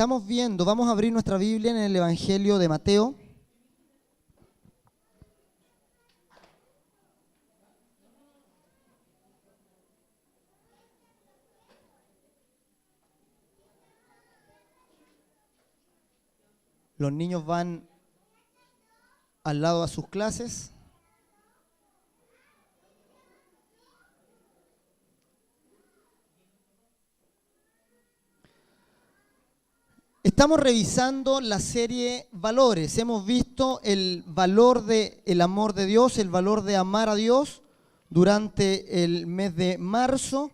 Estamos viendo, vamos a abrir nuestra Biblia en el Evangelio de Mateo. Los niños van al lado a sus clases. Estamos revisando la serie Valores. Hemos visto el valor del amor de Dios, el valor de amar a Dios durante el mes de marzo.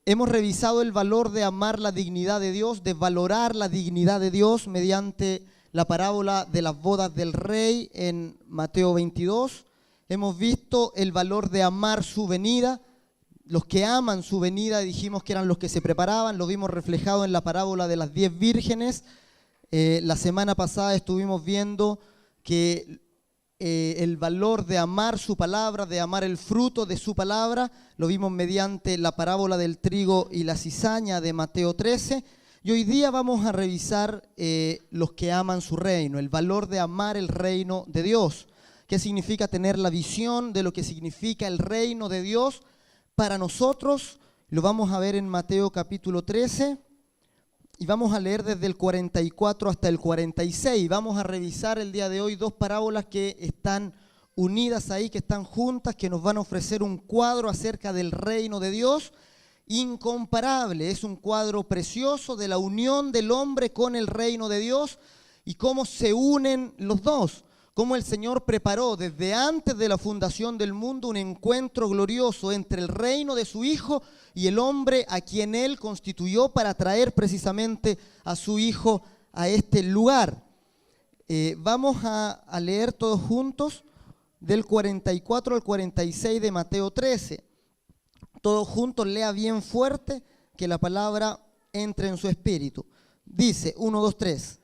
Hemos revisado el valor de amar la dignidad de Dios, de valorar la dignidad de Dios mediante la parábola de las bodas del rey en Mateo 22. Hemos visto el valor de amar su venida. Los que aman su venida, dijimos que eran los que se preparaban, lo vimos reflejado en la parábola de las 10 vírgenes. La semana pasada estuvimos viendo que el valor de amar su palabra, de amar el fruto de su palabra, lo vimos mediante la parábola del trigo y la cizaña de Mateo 13. Y hoy día vamos a revisar los que aman su reino, el valor de amar el reino de Dios. ¿Qué significa tener la visión de lo que significa el reino de Dios para nosotros? Lo vamos a ver en Mateo capítulo 13 y vamos a leer desde el 44 hasta el 46. Vamos a revisar el día de hoy dos parábolas que están unidas ahí, que están juntas, que nos van a ofrecer un cuadro acerca del reino de Dios incomparable. Es un cuadro precioso de la unión del hombre con el reino de Dios y cómo se unen los dos. Cómo el Señor preparó desde antes de la fundación del mundo un encuentro glorioso entre el reino de su Hijo y el hombre a quien Él constituyó para traer precisamente a su Hijo a este lugar. Vamos a leer todos juntos del 44 al 46 de Mateo 13. Todos juntos, lea bien fuerte, que la palabra entre en su espíritu. Dice, 1, 2, 3.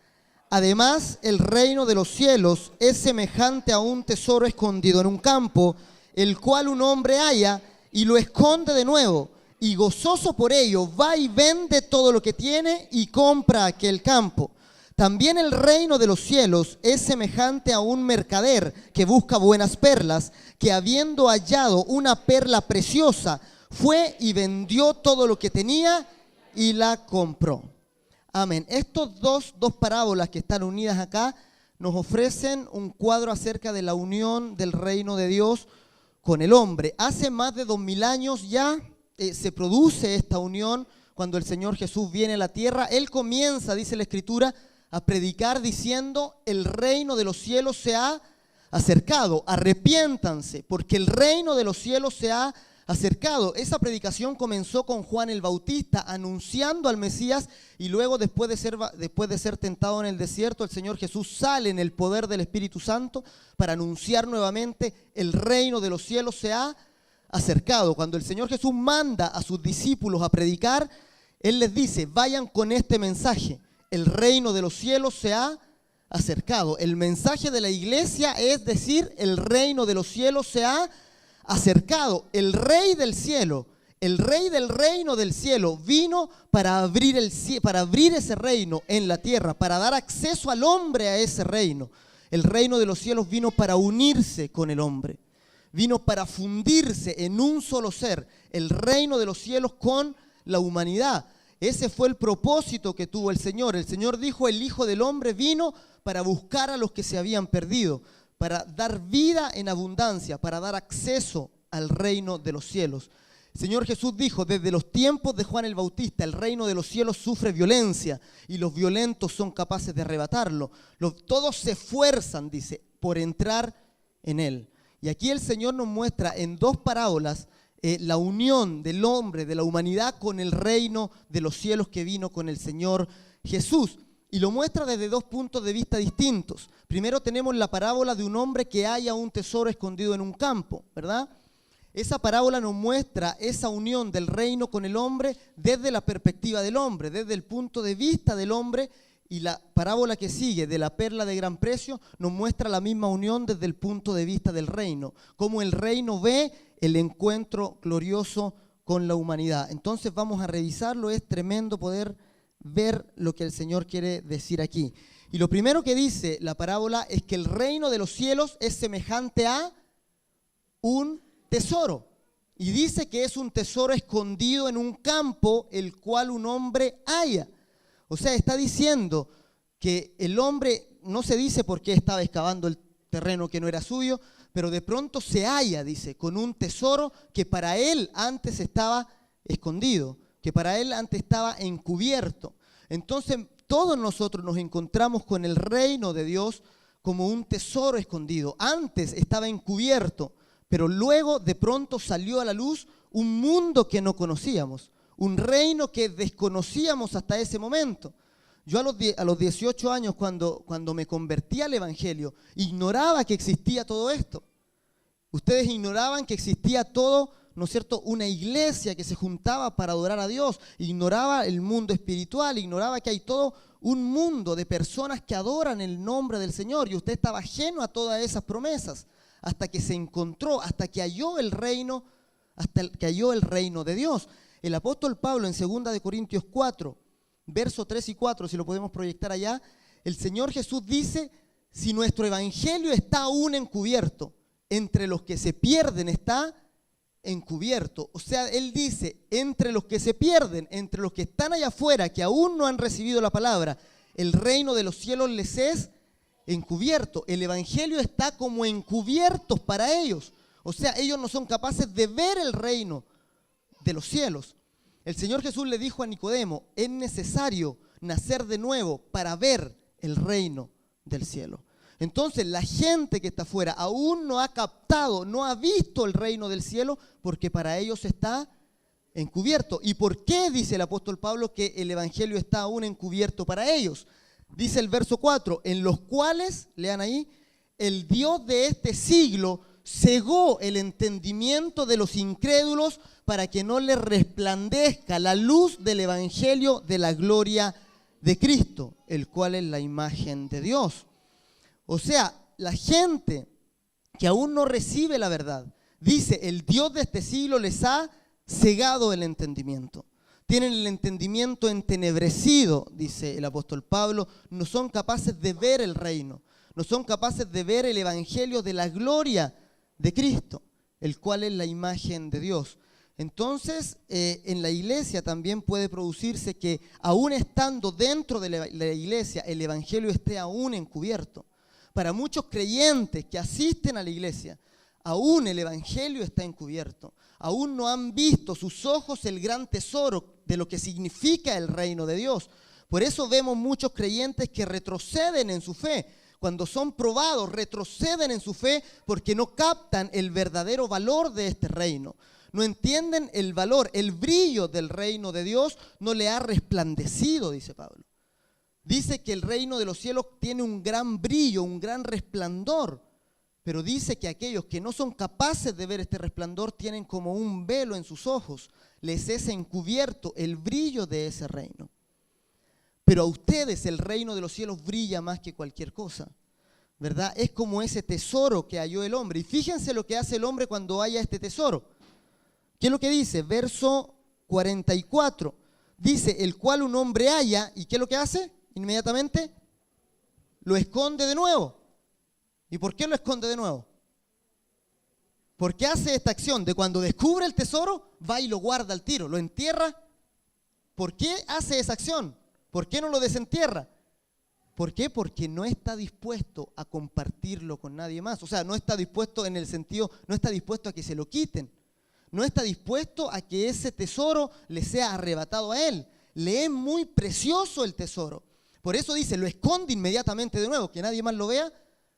Además, el reino de los cielos es semejante a un tesoro escondido en un campo, el cual un hombre halla y lo esconde de nuevo, y gozoso por ello va y vende todo lo que tiene y compra aquel campo. También el reino de los cielos es semejante a un mercader que busca buenas perlas, que habiendo hallado una perla preciosa, fue y vendió todo lo que tenía y la compró. Amén. Estos dos parábolas que están unidas acá nos ofrecen un cuadro acerca de la unión del reino de Dios con el hombre. Hace más de 2000 años ya se produce esta unión cuando el Señor Jesús viene a la tierra. Él comienza, dice la Escritura, a predicar diciendo: el reino de los cielos se ha acercado, arrepiéntanse, porque el reino de los cielos se ha acercado. Esa predicación comenzó con Juan el Bautista anunciando al Mesías, y luego después de ser tentado en el desierto, el Señor Jesús sale en el poder del Espíritu Santo para anunciar nuevamente: el reino de los cielos se ha acercado. Cuando el Señor Jesús manda a sus discípulos a predicar, Él les dice: vayan con este mensaje: el reino de los cielos se ha acercado. El mensaje de la iglesia es decir: el reino de los cielos se ha acercado. El rey del cielo, el rey del reino del cielo vino para abrir ese reino en la tierra, para dar acceso al hombre a ese reino. El reino de los cielos vino para unirse con el hombre, vino para fundirse en un solo ser, el reino de los cielos con la humanidad. Ese fue el propósito que tuvo el Señor. El Señor dijo: el Hijo del Hombre vino para buscar a los que se habían perdido, para dar vida en abundancia, para dar acceso al reino de los cielos. El Señor Jesús dijo: desde los tiempos de Juan el Bautista, el reino de los cielos sufre violencia y los violentos son capaces de arrebatarlo. Todos se esfuerzan, dice, por entrar en él. Y aquí el Señor nos muestra en dos parábolas la unión del hombre, de la humanidad, con el reino de los cielos que vino con el Señor Jesús. Y lo muestra desde dos puntos de vista distintos. Primero tenemos la parábola de un hombre que halla un tesoro escondido en un campo, ¿verdad? Esa parábola nos muestra esa unión del reino con el hombre desde la perspectiva del hombre, desde el punto de vista del hombre. Y la parábola que sigue, de la perla de gran precio, nos muestra la misma unión desde el punto de vista del reino. Cómo el reino ve el encuentro glorioso con la humanidad. Entonces vamos a revisarlo. Es tremendo poder ver lo que el Señor quiere decir aquí. Y lo primero que dice la parábola es que el reino de los cielos es semejante a un tesoro. Y dice que es un tesoro escondido en un campo, el cual un hombre halla. O sea, está diciendo que el hombre, no se dice por qué estaba excavando el terreno que no era suyo, pero de pronto se halla, dice, con un tesoro que para él antes estaba escondido, que para él antes estaba encubierto. Entonces, todos nosotros nos encontramos con el reino de Dios como un tesoro escondido. Antes estaba encubierto, pero luego de pronto salió a la luz un mundo que no conocíamos, un reino que desconocíamos hasta ese momento. Yo a los 18 años, cuando me convertí al Evangelio, ignoraba que existía todo esto. Ustedes ignoraban que existía todo, ¿no es cierto?, una iglesia que se juntaba para adorar a Dios. Ignoraba el mundo espiritual, ignoraba que hay todo un mundo de personas que adoran el nombre del Señor. Y usted estaba ajeno a todas esas promesas hasta que se encontró, hasta que halló el reino, de Dios. El apóstol Pablo en 2 Corintios 4, versos 3 y 4, si lo podemos proyectar allá, el Señor Jesús dice: si nuestro evangelio está aún encubierto, entre los que se pierden está encubierto. O sea, él dice, entre los que se pierden, entre los que están allá afuera, que aún no han recibido la palabra, el reino de los cielos les es encubierto. El evangelio está como encubierto para ellos. O sea, ellos no son capaces de ver el reino de los cielos. El Señor Jesús le dijo a Nicodemo: es necesario nacer de nuevo para ver el reino del cielo. Entonces la gente que está afuera aún no ha captado, no ha visto el reino del cielo, porque para ellos está encubierto. ¿Y por qué dice el apóstol Pablo que el evangelio está aún encubierto para ellos? Dice el verso 4, en los cuales, lean ahí, el Dios de este siglo cegó el entendimiento de los incrédulos para que no les resplandezca la luz del evangelio de la gloria de Cristo, el cual es la imagen de Dios. O sea, la gente que aún no recibe la verdad, dice, el Dios de este siglo les ha cegado el entendimiento. Tienen el entendimiento entenebrecido, dice el apóstol Pablo, no son capaces de ver el reino, no son capaces de ver el evangelio de la gloria de Cristo, el cual es la imagen de Dios. Entonces, en la iglesia también puede producirse que aún estando dentro de la iglesia, el evangelio esté aún encubierto. Para muchos creyentes que asisten a la iglesia, aún el evangelio está encubierto. Aún no han visto sus ojos el gran tesoro de lo que significa el reino de Dios. Por eso vemos muchos creyentes que retroceden en su fe. Cuando son probados, retroceden en su fe porque no captan el verdadero valor de este reino. No entienden el valor, el brillo del reino de Dios no le ha resplandecido, dice Pablo. Dice que el reino de los cielos tiene un gran brillo, un gran resplandor, pero dice que aquellos que no son capaces de ver este resplandor tienen como un velo en sus ojos, les es encubierto el brillo de ese reino. Pero a ustedes el reino de los cielos brilla más que cualquier cosa, ¿verdad? Es como ese tesoro que halló el hombre. Y fíjense lo que hace el hombre cuando halla este tesoro. ¿Qué es lo que dice? Verso 44. Dice, el cual un hombre halla, ¿y qué es lo que hace? Inmediatamente lo esconde de nuevo. ¿Y por qué lo esconde de nuevo? Porque hace esta acción de cuando descubre el tesoro, va y lo guarda al tiro, lo entierra. ¿Por qué hace esa acción? ¿Por qué no lo desentierra? ¿Por qué? Porque no está dispuesto a compartirlo con nadie más. O sea, no está dispuesto en el sentido, no está dispuesto a que se lo quiten. No está dispuesto a que ese tesoro le sea arrebatado a él. Le es muy precioso el tesoro. Por eso dice, lo esconde inmediatamente de nuevo, que nadie más lo vea,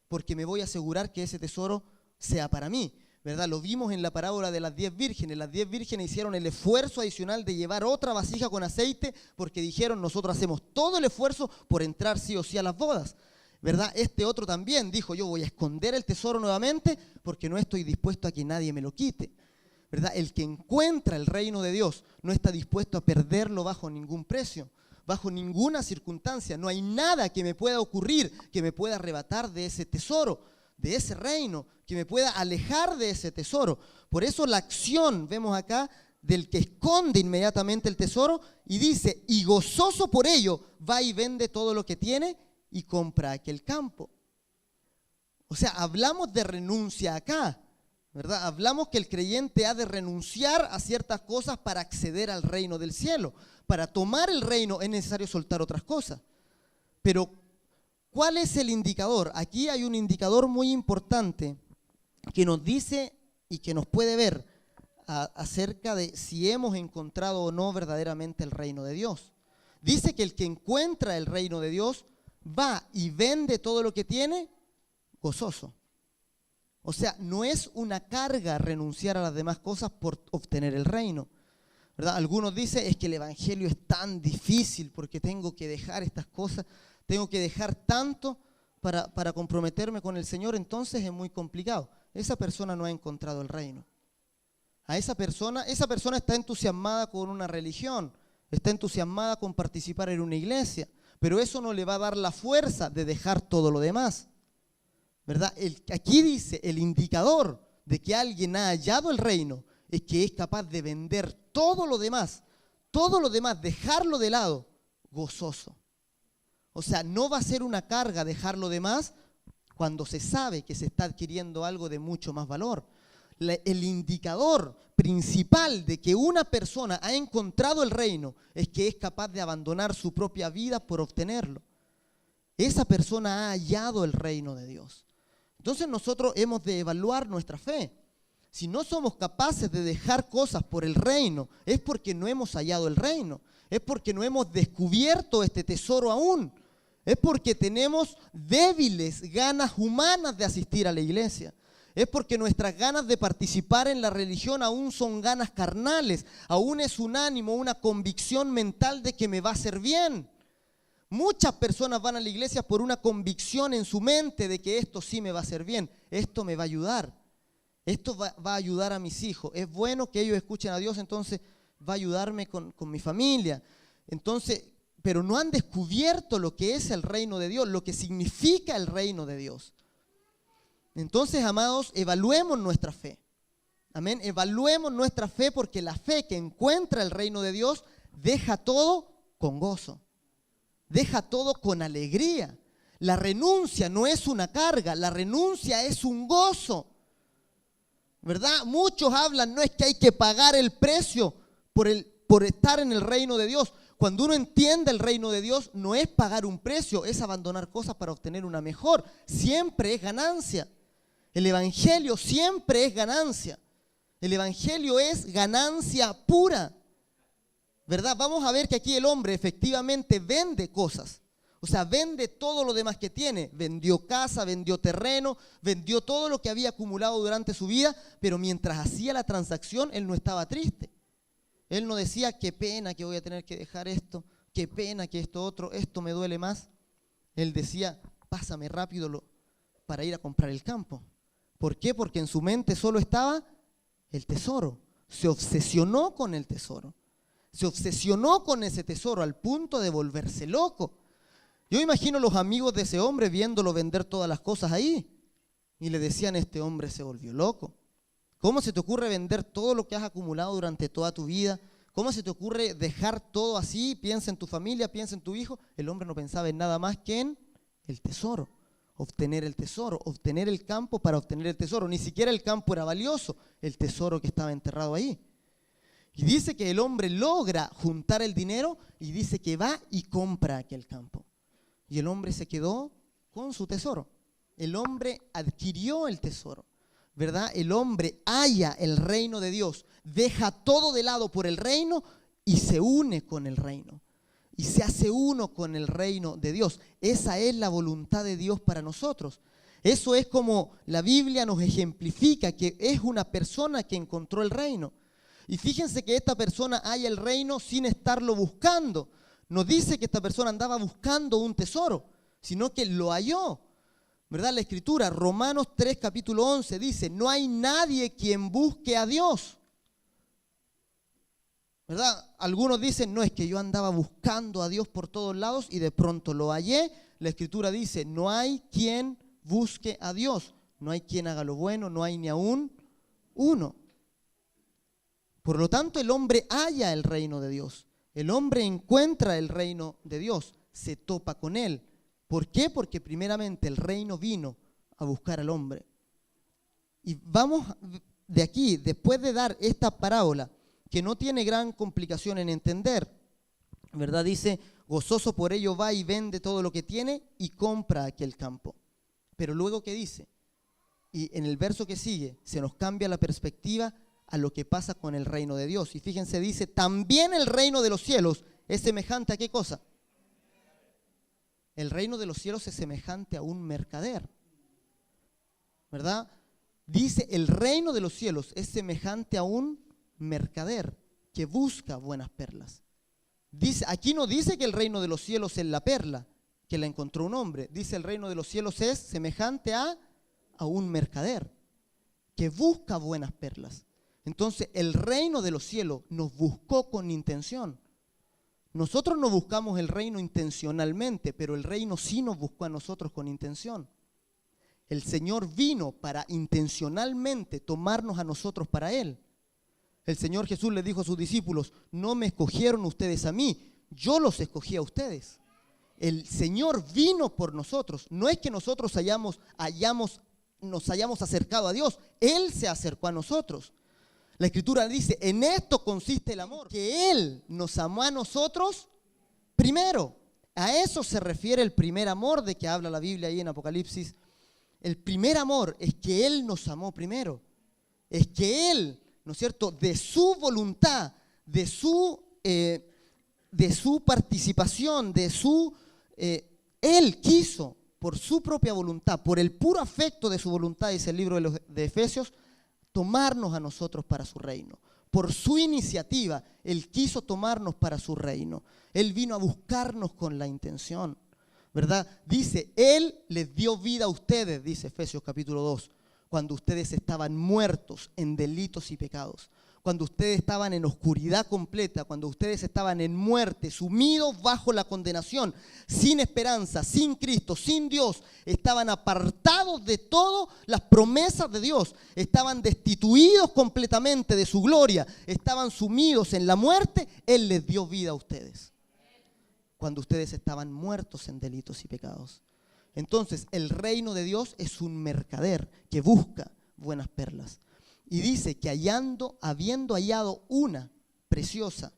porque me voy a asegurar que ese tesoro sea para mí, ¿verdad? Lo vimos en la parábola de las 10 vírgenes. Las 10 vírgenes hicieron el esfuerzo adicional de llevar otra vasija con aceite porque dijeron, nosotros hacemos todo el esfuerzo por entrar sí o sí a las bodas, ¿verdad? Este otro también dijo, yo voy a esconder el tesoro nuevamente porque no estoy dispuesto a que nadie me lo quite, ¿verdad? El que encuentra el reino de Dios no está dispuesto a perderlo bajo ningún precio, bajo ninguna circunstancia. No hay nada que me pueda ocurrir que me pueda arrebatar de ese tesoro, de ese reino, que me pueda alejar de ese tesoro. Por eso la acción, vemos acá, del que esconde inmediatamente el tesoro y dice, y gozoso por ello, va y vende todo lo que tiene y compra aquel campo. O sea, hablamos de renuncia acá, ¿verdad? Hablamos que el creyente ha de renunciar a ciertas cosas para acceder al reino del cielo. Para tomar el reino es necesario soltar otras cosas. Pero, ¿cuál es el indicador? Aquí hay un indicador muy importante que nos dice y que nos puede ver acerca de si hemos encontrado o no verdaderamente el reino de Dios. Dice que el que encuentra el reino de Dios va y vende todo lo que tiene gozoso. O sea, no es una carga renunciar a las demás cosas por obtener el reino, ¿verdad? Algunos dicen, es que el evangelio es tan difícil porque tengo que dejar estas cosas, tengo que dejar tanto para comprometerme con el Señor, entonces es muy complicado. Esa persona no ha encontrado el reino. A esa persona está entusiasmada con una religión, está entusiasmada con participar en una iglesia, pero eso no le va a dar la fuerza de dejar todo lo demás, ¿verdad? Aquí dice, el indicador de que alguien ha hallado el reino es que es capaz de vender todo lo demás, dejarlo de lado, gozoso. O sea, no va a ser una carga dejar lo demás cuando se sabe que se está adquiriendo algo de mucho más valor. El indicador principal de que una persona ha encontrado el reino es que es capaz de abandonar su propia vida por obtenerlo. Esa persona ha hallado el reino de Dios. Entonces nosotros hemos de evaluar nuestra fe. Si no somos capaces de dejar cosas por el reino, es porque no hemos hallado el reino, es porque no hemos descubierto este tesoro aún, es porque tenemos débiles ganas humanas de asistir a la iglesia. Es porque nuestras ganas de participar en la religión aún son ganas carnales, aún es un ánimo, una convicción mental de que me va a hacer bien. Muchas personas van a la iglesia por una convicción en su mente de que esto sí me va a hacer bien, esto me va a ayudar, esto va a ayudar a mis hijos. Es bueno que ellos escuchen a Dios, entonces va a ayudarme con mi familia. Entonces, pero no han descubierto lo que es el reino de Dios, lo que significa el reino de Dios. Entonces, amados, evaluemos nuestra fe. Amén. Evaluemos nuestra fe porque la fe que encuentra el reino de Dios deja todo con gozo. Deja todo con alegría. La renuncia no es una carga, la renuncia es un gozo. ¿Verdad? Muchos hablan, no es que hay que pagar el precio por estar en el reino de Dios. Cuando uno entiende el reino de Dios, no es pagar un precio, es abandonar cosas para obtener una mejor. Siempre es ganancia. El evangelio siempre es ganancia. El evangelio es ganancia pura, ¿verdad? Vamos a ver que aquí el hombre efectivamente vende cosas. O sea, vende todo lo demás que tiene. Vendió casa, vendió terreno, vendió todo lo que había acumulado durante su vida, pero mientras hacía la transacción, él no estaba triste. Él no decía, qué pena que voy a tener que dejar esto, qué pena que esto otro, esto me duele más. Él decía, pásame rápido para ir a comprar el campo. ¿Por qué? Porque en su mente solo estaba el tesoro. Se obsesionó con el tesoro. Se obsesionó con ese tesoro al punto de volverse loco. Yo imagino los amigos de ese hombre viéndolo vender todas las cosas ahí. Y le decían, este hombre se volvió loco. ¿Cómo se te ocurre vender todo lo que has acumulado durante toda tu vida? ¿Cómo se te ocurre dejar todo así? Piensa en tu familia, piensa en tu hijo. El hombre no pensaba en nada más que en el tesoro. Obtener el tesoro, obtener el campo para obtener el tesoro. Ni siquiera el campo era valioso, el tesoro que estaba enterrado ahí. Y dice que el hombre logra juntar el dinero y dice que va y compra aquel campo. Y el hombre se quedó con su tesoro. El hombre adquirió el tesoro, ¿verdad? El hombre halla el reino de Dios, deja todo de lado por el reino y se une con el reino. Y se hace uno con el reino de Dios. Esa es la voluntad de Dios para nosotros. Eso es como la Biblia nos ejemplifica, que es una persona que encontró el reino. Y fíjense que esta persona halla el reino sin estarlo buscando. No dice que esta persona andaba buscando un tesoro, sino que lo halló. ¿Verdad? La Escritura, Romanos 3, capítulo 11, dice, no hay nadie quien busque a Dios. ¿Verdad? Algunos dicen, no, es que yo andaba buscando a Dios por todos lados y de pronto lo hallé. La Escritura dice, no hay quien busque a Dios. No hay quien haga lo bueno, no hay ni aún uno. Por lo tanto, el hombre halla el reino de Dios. El hombre encuentra el reino de Dios, se topa con él. ¿Por qué? Porque primeramente el reino vino a buscar al hombre. Y vamos de aquí, después de dar esta parábola, que no tiene gran complicación en entender, ¿verdad? Dice, gozoso por ello va y vende todo lo que tiene y compra aquel campo. Pero luego, ¿qué dice? Y en el verso que sigue, se nos cambia la perspectiva a lo que pasa con el reino de Dios. Y fíjense, dice, también el reino de los cielos es semejante a ¿qué cosa? El reino de los cielos es semejante a un mercader, ¿verdad? Dice, el reino de los cielos es semejante a un mercader que busca buenas perlas. Dice, aquí no dice que el reino de los cielos es la perla, que la encontró un hombre. Dice, el reino de los cielos es semejante a un mercader que busca buenas perlas. Entonces, el reino de los cielos nos buscó con intención. Nosotros no buscamos el reino intencionalmente, pero el reino sí nos buscó a nosotros con intención. El Señor vino para intencionalmente tomarnos a nosotros para Él. El Señor Jesús le dijo a sus discípulos, no me escogieron ustedes a mí, yo los escogí a ustedes. El Señor vino por nosotros. No es que nosotros nos hayamos acercado a Dios, Él se acercó a nosotros. La Escritura dice, en esto consiste el amor, que Él nos amó a nosotros primero. A eso se refiere el primer amor de que habla la Biblia ahí en Apocalipsis. El primer amor es que Él nos amó primero. Es que Él, ¿no es cierto?, de su voluntad, de su participación, Él quiso, por su propia voluntad, por el puro afecto de su voluntad, dice el libro de Efesios, tomarnos a nosotros para su reino. Por su iniciativa, Él quiso tomarnos para su reino. Él vino a buscarnos con la intención, ¿verdad? Dice, Él les dio vida a ustedes, dice Efesios capítulo 2, cuando ustedes estaban muertos en delitos y pecados, cuando ustedes estaban en oscuridad completa, cuando ustedes estaban en muerte, sumidos bajo la condenación, sin esperanza, sin Cristo, sin Dios, estaban apartados de todas las promesas de Dios, estaban destituidos completamente de su gloria, estaban sumidos en la muerte. Él les dio vida a ustedes cuando ustedes estaban muertos en delitos y pecados. Entonces, el reino de Dios es un mercader que busca buenas perlas. Y dice que habiendo hallado una preciosa,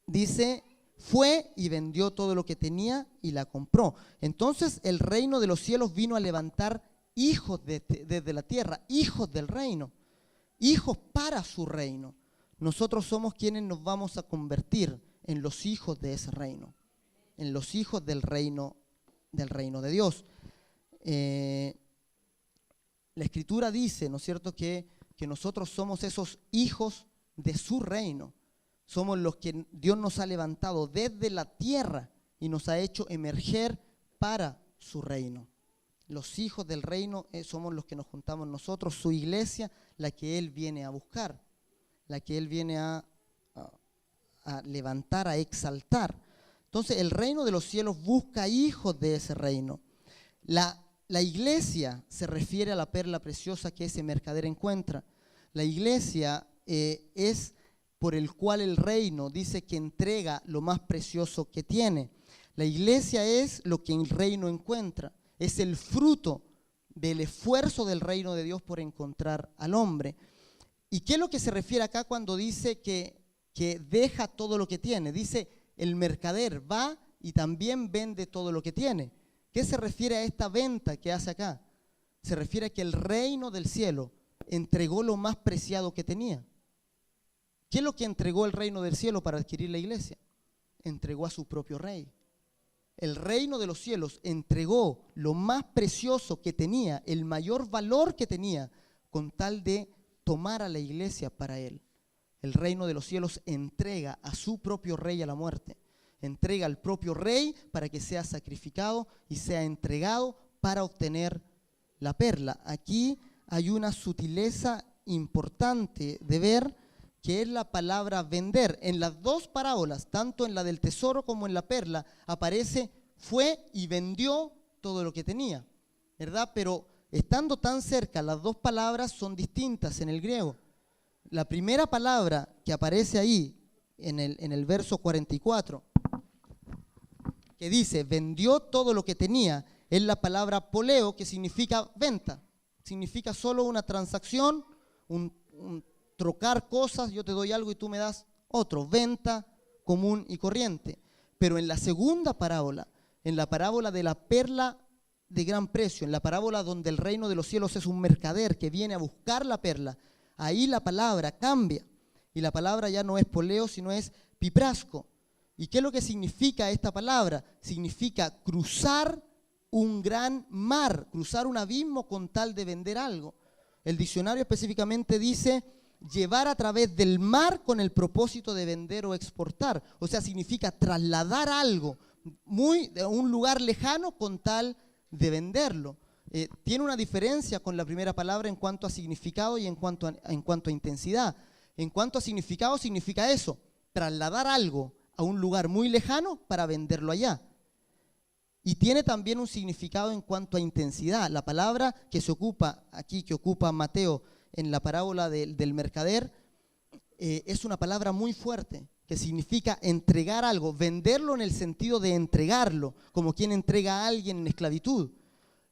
dice, fue y vendió todo lo que tenía y la compró. Entonces el reino de los cielos vino a levantar hijos desde la tierra, hijos del reino, hijos para su reino. Nosotros somos quienes nos vamos a convertir en los hijos de ese reino, en los hijos del reino de Dios. La Escritura dice, ¿no es cierto?, que nosotros somos esos hijos de su reino. Somos los que Dios nos ha levantado desde la tierra y nos ha hecho emerger para su reino. Los hijos del reino somos los que nos juntamos nosotros, su iglesia, la que Él viene a buscar, la que Él viene a levantar, a exaltar. Entonces el reino de los cielos busca hijos de ese reino. La iglesia se refiere a la perla preciosa que ese mercader encuentra. La iglesia es por el cual el reino dice que entrega lo más precioso que tiene. La iglesia es lo que el reino encuentra. Es el fruto del esfuerzo del reino de Dios por encontrar al hombre. ¿Y qué es lo que se refiere acá cuando dice que deja todo lo que tiene? Dice, el mercader va y también vende todo lo que tiene. ¿Qué se refiere a esta venta que hace acá? Se refiere a que el reino del cielo entregó lo más preciado que tenía. ¿Qué es lo que entregó el reino del cielo para adquirir la iglesia? Entregó a su propio rey. El reino de los cielos entregó lo más precioso que tenía, el mayor valor que tenía, con tal de tomar a la iglesia para él. El reino de los cielos entrega a su propio rey a la muerte. Entrega al propio rey para que sea sacrificado y sea entregado para obtener la perla. Aquí hay una sutileza importante de ver, que es la palabra vender. En las dos parábolas, tanto en la del tesoro como en la perla, aparece fue y vendió todo lo que tenía, ¿verdad? Pero estando tan cerca, las dos palabras son distintas en el griego. La primera palabra que aparece ahí, en el verso 44, que dice, vendió todo lo que tenía, es la palabra poleo, que significa venta. Significa solo una transacción, un trocar cosas, yo te doy algo y tú me das otro, venta común y corriente. Pero en la segunda parábola, en la parábola de la perla de gran precio, en la parábola donde el reino de los cielos es un mercader que viene a buscar la perla, ahí la palabra cambia y la palabra ya no es poleo, sino es piprasco. ¿Y qué es lo que significa esta palabra? Significa cruzar un gran mar, cruzar un abismo con tal de vender algo. El diccionario específicamente dice llevar a través del mar con el propósito de vender o exportar. O sea, significa trasladar algo de un lugar lejano con tal de venderlo. Tiene una diferencia con la primera palabra en cuanto a significado y en cuanto a intensidad. En cuanto a significado, significa eso, trasladar algo a un lugar muy lejano para venderlo allá. Y tiene también un significado en cuanto a intensidad. La palabra que se ocupa aquí, que ocupa Mateo en la parábola del mercader, es una palabra muy fuerte, que significa entregar algo, venderlo en el sentido de entregarlo, como quien entrega a alguien en esclavitud.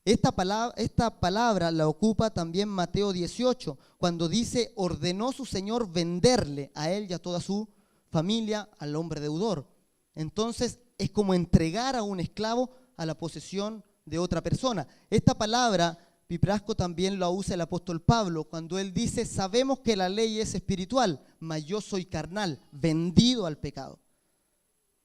Esta palabra la ocupa también Mateo 18, cuando dice, ordenó su señor venderle a él y a toda su familia al hombre deudor. Entonces es como entregar a un esclavo a la posesión de otra persona. Esta palabra, piprasco, también la usa el apóstol Pablo cuando él dice, sabemos que la ley es espiritual, mas yo soy carnal, vendido al pecado.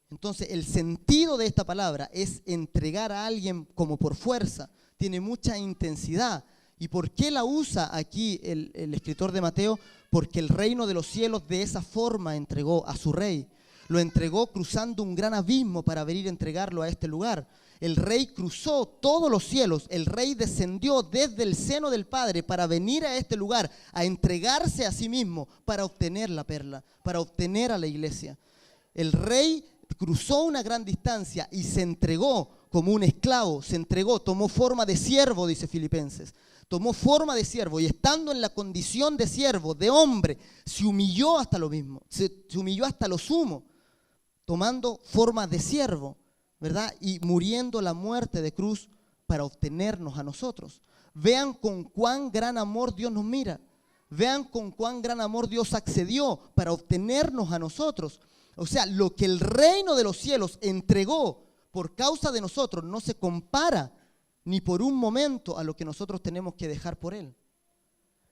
Entonces el sentido de esta palabra es entregar a alguien como por fuerza, tiene mucha intensidad. ¿Y por qué la usa aquí el escritor de Mateo? Porque el reino de los cielos de esa forma entregó a su rey. Lo entregó cruzando un gran abismo para venir a entregarlo a este lugar. El rey cruzó todos los cielos, el rey descendió desde el seno del Padre para venir a este lugar, a entregarse a sí mismo para obtener la perla, para obtener a la iglesia. El rey cruzó una gran distancia y se entregó como un esclavo, se entregó, tomó forma de siervo, dice Filipenses. Tomó forma de siervo y estando en la condición de siervo, de hombre, se humilló hasta lo mismo, se humilló hasta lo sumo, tomando forma de siervo, ¿verdad? Y muriendo la muerte de cruz para obtenernos a nosotros. Vean con cuán gran amor Dios nos mira. Vean con cuán gran amor Dios accedió para obtenernos a nosotros. O sea, lo que el reino de los cielos entregó por causa de nosotros no se compara ni por un momento a lo que nosotros tenemos que dejar por él.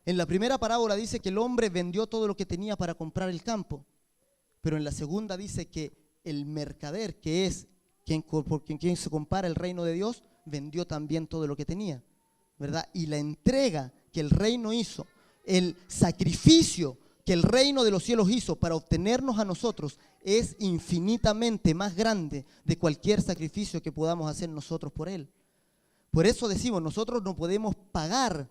En la primera parábola dice que el hombre vendió todo lo que tenía para comprar el campo, pero en la segunda dice que el mercader, que es por quien se compara el reino de Dios, vendió también todo lo que tenía, ¿verdad? Y la entrega que el reino hizo, el sacrificio que el reino de los cielos hizo para obtenernos a nosotros, es infinitamente más grande de cualquier sacrificio que podamos hacer nosotros por él. Por eso decimos, nosotros no podemos pagar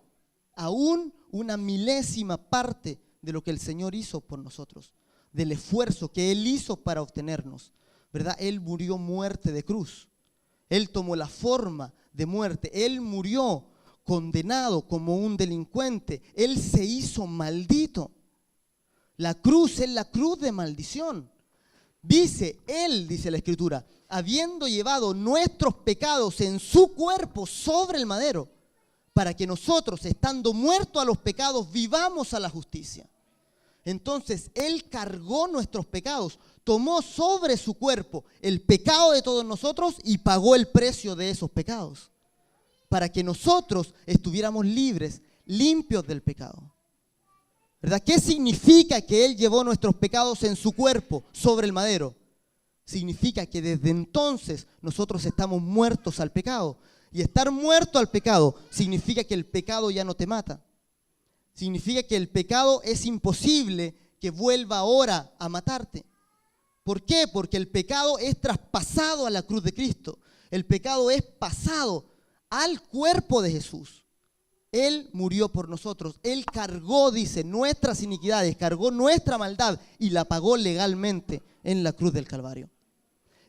aún una milésima parte de lo que el Señor hizo por nosotros, del esfuerzo que Él hizo para obtenernos, ¿verdad? Él murió muerte de cruz. Él tomó la forma de muerte. Él murió condenado como un delincuente. Él se hizo maldito. La cruz es la cruz de maldición. Dice la Escritura, habiendo llevado nuestros pecados en su cuerpo sobre el madero, para que nosotros, estando muertos a los pecados, vivamos a la justicia. Entonces, Él cargó nuestros pecados, tomó sobre su cuerpo el pecado de todos nosotros y pagó el precio de esos pecados, para que nosotros estuviéramos libres, limpios del pecado. ¿Verdad? ¿Qué significa que Él llevó nuestros pecados en su cuerpo sobre el madero? Significa que desde entonces nosotros estamos muertos al pecado. Y estar muerto al pecado significa que el pecado ya no te mata. Significa que el pecado es imposible que vuelva ahora a matarte. ¿Por qué? Porque el pecado es traspasado a la cruz de Cristo. El pecado es pasado al cuerpo de Jesús. Él murió por nosotros. Él cargó, dice, nuestras iniquidades, cargó nuestra maldad y la pagó legalmente en la cruz del Calvario.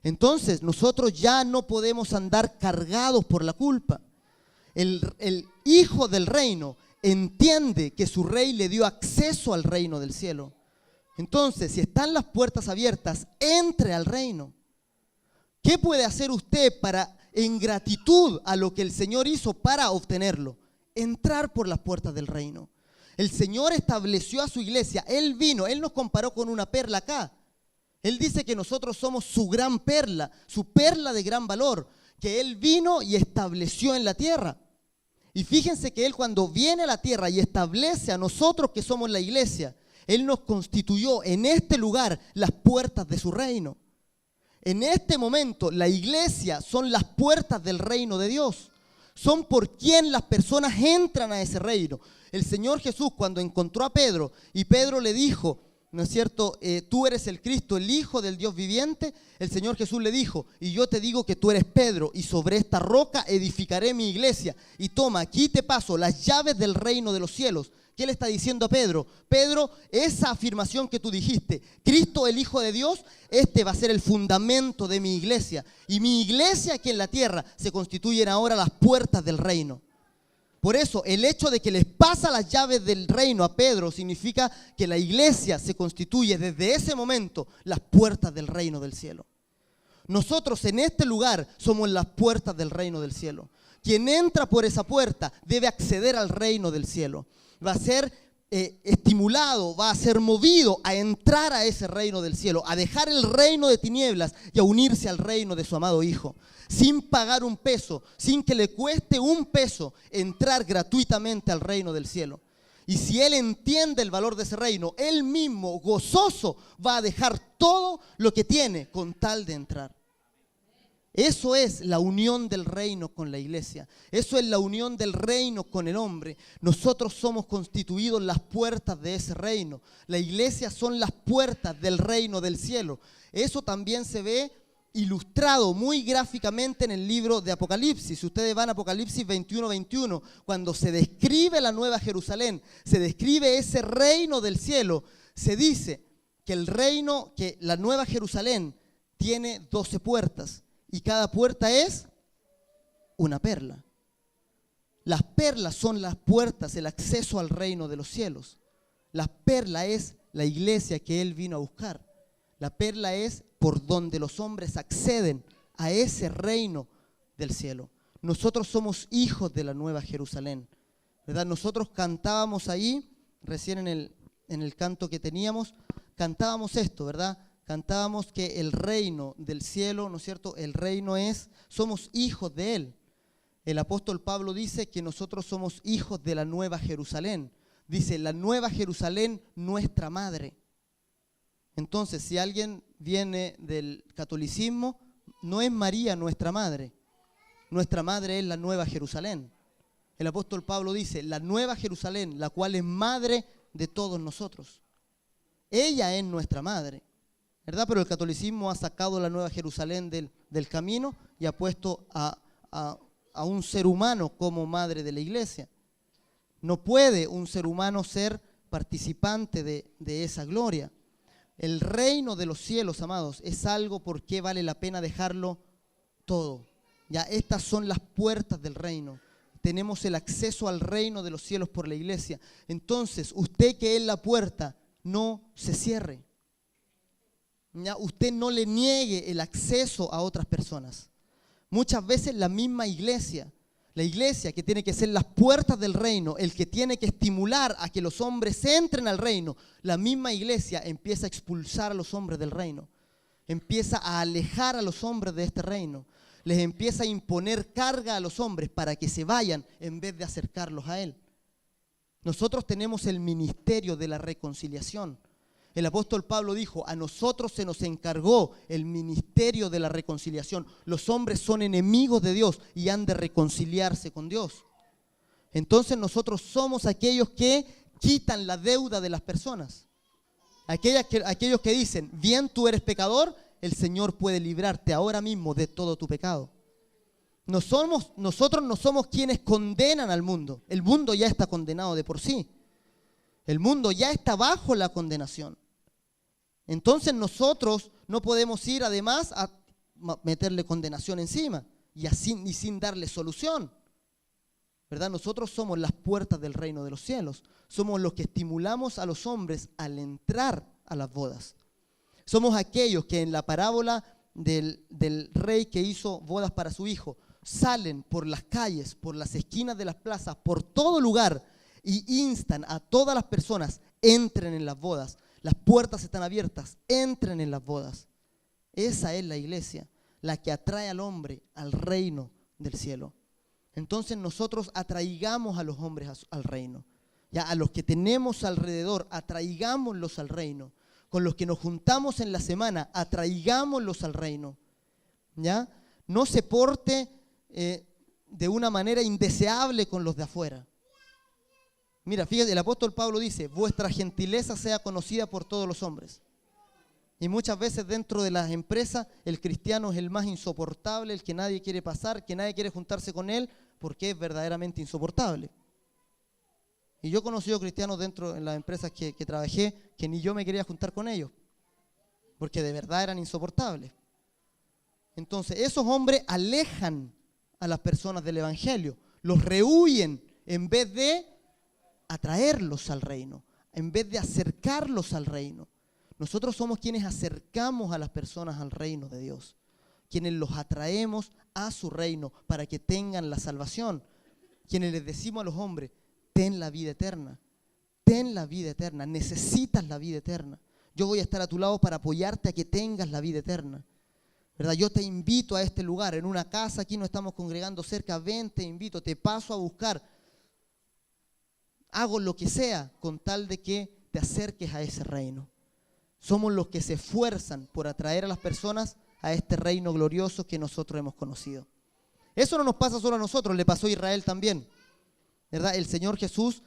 Entonces, nosotros ya no podemos andar cargados por la culpa. El hijo del reino entiende que su rey le dio acceso al reino del cielo. Entonces, si están las puertas abiertas, entre al reino. ¿Qué puede hacer usted para, en gratitud a lo que el Señor hizo para obtenerlo? Entrar por las puertas del reino. El Señor estableció a su iglesia. Él vino, Él nos comparó con una perla acá. Él dice que nosotros somos su gran perla, su perla de gran valor, que Él vino y estableció en la tierra. Y fíjense que Él, cuando viene a la tierra y establece a nosotros que somos la iglesia, Él nos constituyó en este lugar las puertas de su reino. En este momento la iglesia son las puertas del reino de Dios. Son por quien las personas entran a ese reino. El Señor Jesús, cuando encontró a Pedro y Pedro le dijo, ¿no es cierto? Tú eres el Cristo, el Hijo del Dios viviente. El Señor Jesús le dijo, y yo te digo que tú eres Pedro, y sobre esta roca edificaré mi iglesia. Y toma, aquí te paso las llaves del reino de los cielos. ¿Qué le está diciendo a Pedro? Pedro, esa afirmación que tú dijiste, Cristo el Hijo de Dios, este va a ser el fundamento de mi iglesia. Y mi iglesia aquí en la tierra se constituyen ahora las puertas del reino. Por eso, el hecho de que les pasa las llaves del reino a Pedro significa que la iglesia se constituye desde ese momento las puertas del reino del cielo. Nosotros en este lugar somos las puertas del reino del cielo. Quien entra por esa puerta debe acceder al reino del cielo. Va a ser estimulado, va a ser movido a entrar a ese reino del cielo, a dejar el reino de tinieblas y a unirse al reino de su amado Hijo. Sin pagar un peso, sin que le cueste un peso, entrar gratuitamente al reino del cielo. Y si él entiende el valor de ese reino, él mismo, gozoso, va a dejar todo lo que tiene con tal de entrar. Eso es la unión del reino con la iglesia. Eso es la unión del reino con el hombre. Nosotros somos constituidos las puertas de ese reino. La iglesia son las puertas del reino del cielo. Eso también se ve ilustrado muy gráficamente en el libro de Apocalipsis. Si ustedes van a Apocalipsis 21:21, cuando se describe la Nueva Jerusalén, se describe ese reino del cielo, se dice que la Nueva Jerusalén tiene 12 puertas y cada puerta es una perla. Las perlas son las puertas, el acceso al reino de los cielos. La perla es la iglesia que Él vino a buscar. La perla es por donde los hombres acceden a ese reino del cielo. Nosotros somos hijos de la Nueva Jerusalén, ¿verdad? Nosotros cantábamos ahí, recién en el canto que teníamos, cantábamos esto, ¿verdad? Cantábamos que el reino del cielo, ¿no es cierto? El reino somos hijos de Él. El apóstol Pablo dice que nosotros somos hijos de la Nueva Jerusalén. Dice, la Nueva Jerusalén, nuestra madre. Entonces, si alguien viene del catolicismo, no es María nuestra madre. Nuestra madre es la Nueva Jerusalén. El apóstol Pablo dice, la Nueva Jerusalén, la cual es madre de todos nosotros. Ella es nuestra madre, ¿verdad? Pero el catolicismo ha sacado la Nueva Jerusalén del camino y ha puesto a un ser humano como madre de la iglesia. No puede un ser humano ser participante de esa gloria. El reino de los cielos, amados, es algo por qué vale la pena dejarlo todo. Ya, estas son las puertas del reino. Tenemos el acceso al reino de los cielos por la iglesia. Entonces, usted que es la puerta, no se cierre. Ya, usted no le niegue el acceso a otras personas. Muchas veces la misma iglesia, la iglesia que tiene que ser las puertas del reino, el que tiene que estimular a que los hombres entren al reino, la misma iglesia empieza a expulsar a los hombres del reino, empieza a alejar a los hombres de este reino, les empieza a imponer carga a los hombres para que se vayan en vez de acercarlos a Él. Nosotros tenemos el ministerio de la reconciliación. El apóstol Pablo dijo, a nosotros se nos encargó el ministerio de la reconciliación. Los hombres son enemigos de Dios y han de reconciliarse con Dios. Entonces nosotros somos aquellos que quitan la deuda de las personas. Aquellos que dicen, bien tú eres pecador, el Señor puede librarte ahora mismo de todo tu pecado. Nosotros no somos quienes condenan al mundo. El mundo ya está condenado de por sí. El mundo ya está bajo la condenación. Entonces nosotros no podemos ir además a meterle condenación encima y sin darle solución. ¿verdad? Nosotros somos las puertas del reino de los cielos. Somos los que estimulamos a los hombres al entrar a las bodas. Somos aquellos que en la parábola del rey que hizo bodas para su hijo, salen por las calles, por las esquinas de las plazas, por todo lugar y instan a todas las personas, entren en las bodas. Las puertas están abiertas, entren en las bodas. Esa es la iglesia, la que atrae al hombre al reino del cielo. Entonces nosotros atraigamos a los hombres al reino. Ya a los que tenemos alrededor, atraigámoslos al reino. Con los que nos juntamos en la semana, atraigámoslos al reino. ¿Ya? No se porte de una manera indeseable con los de afuera. Mira, fíjate, el apóstol Pablo dice, vuestra gentileza sea conocida por todos los hombres. Y muchas veces dentro de las empresas el cristiano es el más insoportable, el que nadie quiere pasar, que nadie quiere juntarse con él, porque es verdaderamente insoportable. Y yo he conocido cristianos dentro en las empresas que trabajé, que ni yo me quería juntar con ellos, porque de verdad eran insoportables. Entonces esos hombres alejan a las personas del evangelio, los rehuyen en vez de atraerlos al reino, en vez de acercarlos al reino. Nosotros somos quienes acercamos a las personas al reino de Dios, quienes los atraemos a su reino para que tengan la salvación, quienes les decimos a los hombres, ten la vida eterna, necesitas la vida eterna. Yo voy a estar a tu lado para apoyarte a que tengas la vida eterna. ¿Verdad? Yo te invito a este lugar, en una casa, aquí nos estamos congregando cerca, ven, te invito, te paso a buscar. Hago lo que sea con tal de que te acerques a ese reino. Somos los que se esfuerzan por atraer a las personas a este reino glorioso que nosotros hemos conocido. Eso no nos pasa solo a nosotros, le pasó a Israel también. ¿Verdad? El Señor Jesús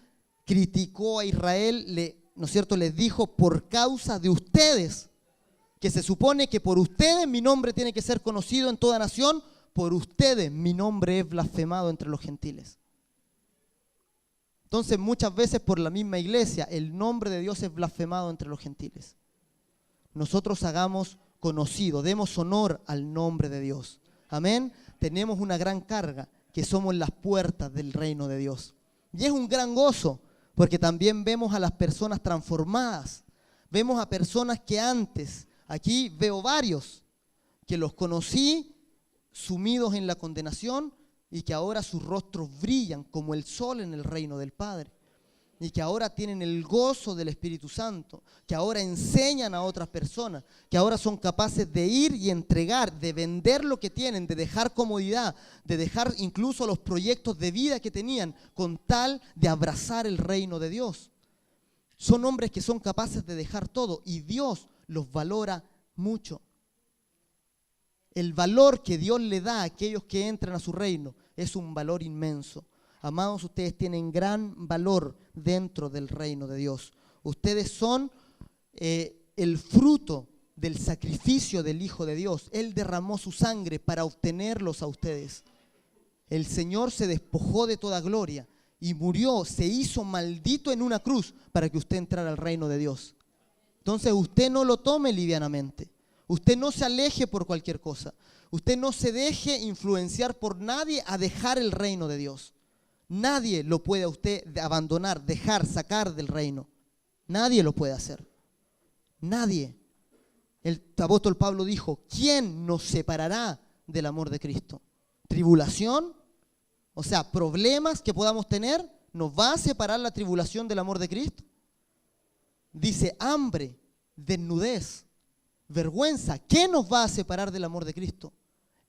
criticó a Israel, ¿no es cierto? Les dijo, por causa de ustedes, que se supone que por ustedes mi nombre tiene que ser conocido en toda nación, por ustedes mi nombre es blasfemado entre los gentiles. Entonces muchas veces por la misma iglesia el nombre de Dios es blasfemado entre los gentiles. Nosotros hagamos conocido, demos honor al nombre de Dios. Amén. Tenemos una gran carga, que somos las puertas del reino de Dios. Y es un gran gozo, porque también vemos a las personas transformadas. Vemos a personas que antes, aquí veo varios, que los conocí sumidos en la condenación y que ahora sus rostros brillan como el sol en el reino del Padre. Y que ahora tienen el gozo del Espíritu Santo, que ahora enseñan a otras personas, que ahora son capaces de ir y entregar, de vender lo que tienen, de dejar comodidad, de dejar incluso los proyectos de vida que tenían con tal de abrazar el reino de Dios. Son hombres que son capaces de dejar todo y Dios los valora mucho. El valor que Dios le da a aquellos que entran a su reino es un valor inmenso. Amados, ustedes tienen gran valor dentro del reino de Dios. Ustedes son el fruto del sacrificio del Hijo de Dios. Él derramó su sangre para obtenerlos a ustedes. El Señor se despojó de toda gloria y murió, se hizo maldito en una cruz para que usted entrara al reino de Dios. Entonces usted no lo tome livianamente. Usted no se aleje por cualquier cosa. Usted no se deje influenciar por nadie a dejar el reino de Dios. Nadie lo puede a usted abandonar, dejar, sacar del reino. Nadie lo puede hacer. Nadie. El apóstol Pablo dijo, ¿quién nos separará del amor de Cristo? ¿Tribulación? O sea, problemas que podamos tener, ¿nos va a separar la tribulación del amor de Cristo? Dice, hambre, desnudez, vergüenza. ¿Qué nos va a separar del amor de Cristo?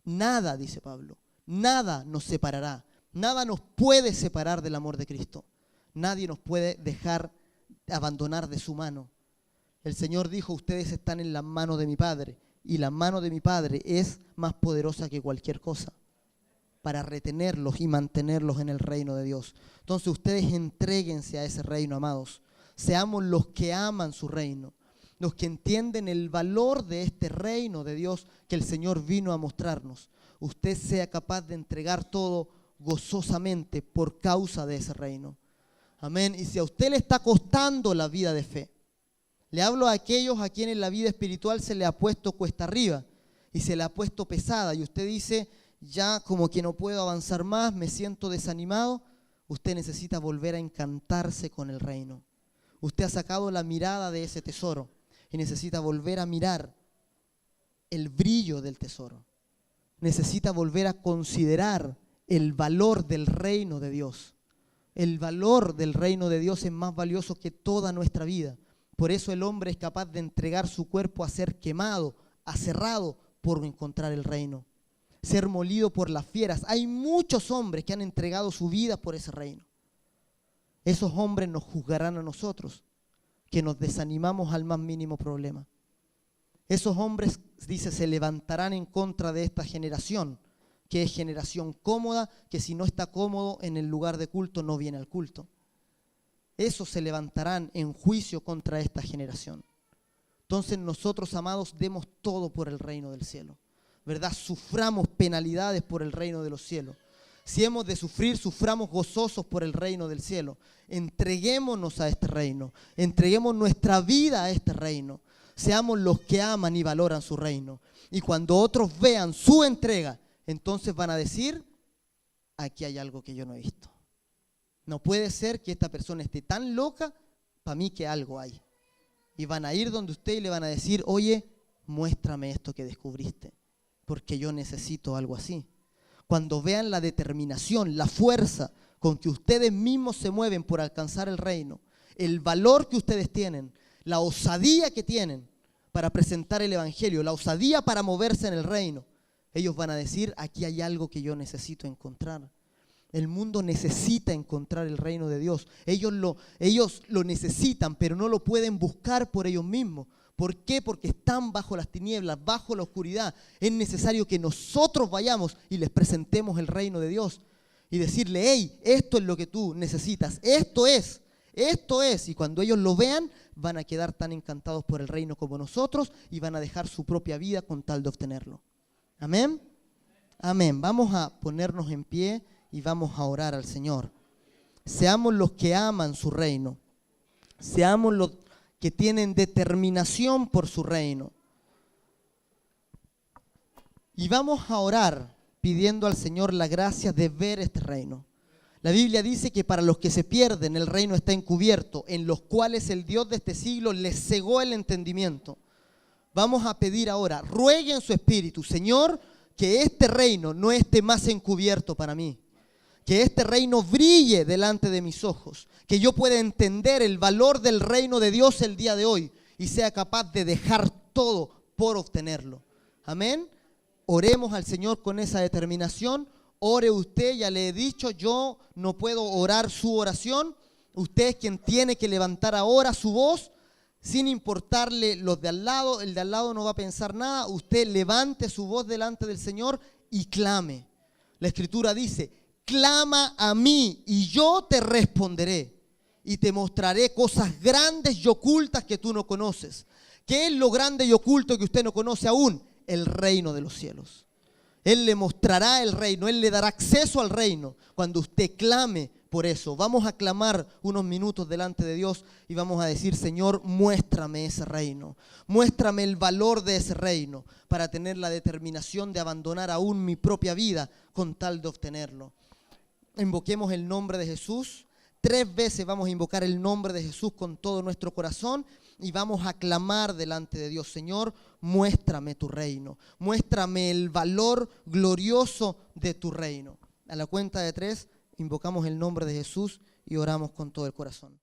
Nada, dice Pablo. Nada nos separará. Nada nos puede separar del amor de Cristo. Nadie nos puede dejar abandonar de su mano. El Señor dijo, ustedes están en la mano de mi Padre, y la mano de mi Padre es más poderosa que cualquier cosa para retenerlos y mantenerlos en el reino de Dios. Entonces ustedes entréguense a ese reino, amados. Seamos los que aman su reino, los que entienden el valor de este reino de Dios que el Señor vino a mostrarnos. Usted sea capaz de entregar todo gozosamente por causa de ese reino. Amén. Y si a usted le está costando la vida de fe, le hablo a aquellos a quienes la vida espiritual se le ha puesto cuesta arriba y se le ha puesto pesada y usted dice, ya como que no puedo avanzar más, me siento desanimado. usted necesita volver a encantarse con el reino. Usted ha sacado la mirada de ese tesoro y necesita volver a mirar el brillo del tesoro. Necesita volver a considerar el valor del reino de Dios. El valor del reino de Dios es más valioso que toda nuestra vida. Por eso el hombre es capaz de entregar su cuerpo a ser quemado, aserrado por encontrar el reino. Ser molido por las fieras. Hay muchos hombres que han entregado su vida por ese reino. Esos hombres nos juzgarán a nosotros, que nos desanimamos al más mínimo problema. Esos hombres, dice, se levantarán en contra de esta generación, que es generación cómoda, que si no está cómodo en el lugar de culto no viene al culto. Esos se levantarán en juicio contra esta generación. Entonces nosotros, amados, demos todo por el reino del cielo, ¿verdad? Suframos penalidades por el reino de los cielos. Si hemos de sufrir, suframos gozosos por el reino del cielo. Entreguémonos a este reino, entreguemos nuestra vida a este reino. Seamos los que aman y valoran su reino. Y cuando otros vean su entrega, entonces van a decir, aquí hay algo que yo no he visto. No puede ser que esta persona esté tan loca, para mí que algo hay. Y van a ir donde usted y le van a decir, oye, muéstrame esto que descubriste, porque yo necesito algo así. Cuando vean la determinación, la fuerza con que ustedes mismos se mueven por alcanzar el reino, el valor que ustedes tienen, la osadía que tienen para presentar el evangelio, la osadía para moverse en el reino, ellos van a decir, aquí hay algo que yo necesito encontrar. El mundo necesita encontrar el reino de Dios. Ellos lo necesitan, pero no lo pueden buscar por ellos mismos. ¿Por qué? Porque están bajo las tinieblas, bajo la oscuridad. Es necesario que nosotros vayamos y les presentemos el reino de Dios y decirle, hey, esto es lo que tú necesitas, esto es. Y cuando ellos lo vean, van a quedar tan encantados por el reino como nosotros y van a dejar su propia vida con tal de obtenerlo. Amén. Amén. Vamos a ponernos en pie y vamos a orar al Señor. Seamos los que aman su reino. Seamos los que tienen determinación por su reino. Y vamos a orar pidiendo al Señor la gracia de ver este reino. La Biblia dice que para los que se pierden el reino está encubierto, en los cuales el Dios de este siglo les cegó el entendimiento. Vamos a pedir ahora, ruegue en su espíritu, Señor, que este reino no esté más encubierto para mí. Que este reino brille delante de mis ojos. Que yo pueda entender el valor del reino de Dios el día de hoy y sea capaz de dejar todo por obtenerlo. Amén. Oremos al Señor con esa determinación. Ore usted, ya le he dicho, yo no puedo orar su oración. Usted es quien tiene que levantar ahora su voz, sin importarle los de al lado. El de al lado no va a pensar nada. Usted levante su voz delante del Señor y clame. La Escritura dice, clama a mí y yo te responderé y te mostraré cosas grandes y ocultas que tú no conoces. ¿Qué es lo grande y oculto que usted no conoce aún? El reino de los cielos. Él le mostrará el reino, Él le dará acceso al reino cuando usted clame por eso. Vamos a clamar unos minutos delante de Dios y vamos a decir, Señor, muéstrame ese reino. Muéstrame el valor de ese reino para tener la determinación de abandonar aún mi propia vida con tal de obtenerlo. Invoquemos el nombre de Jesús. 3 veces vamos a invocar el nombre de Jesús con todo nuestro corazón y vamos a clamar delante de Dios. Señor, muéstrame tu reino. Muéstrame el valor glorioso de tu reino. A la cuenta de 3, invocamos el nombre de Jesús y oramos con todo el corazón.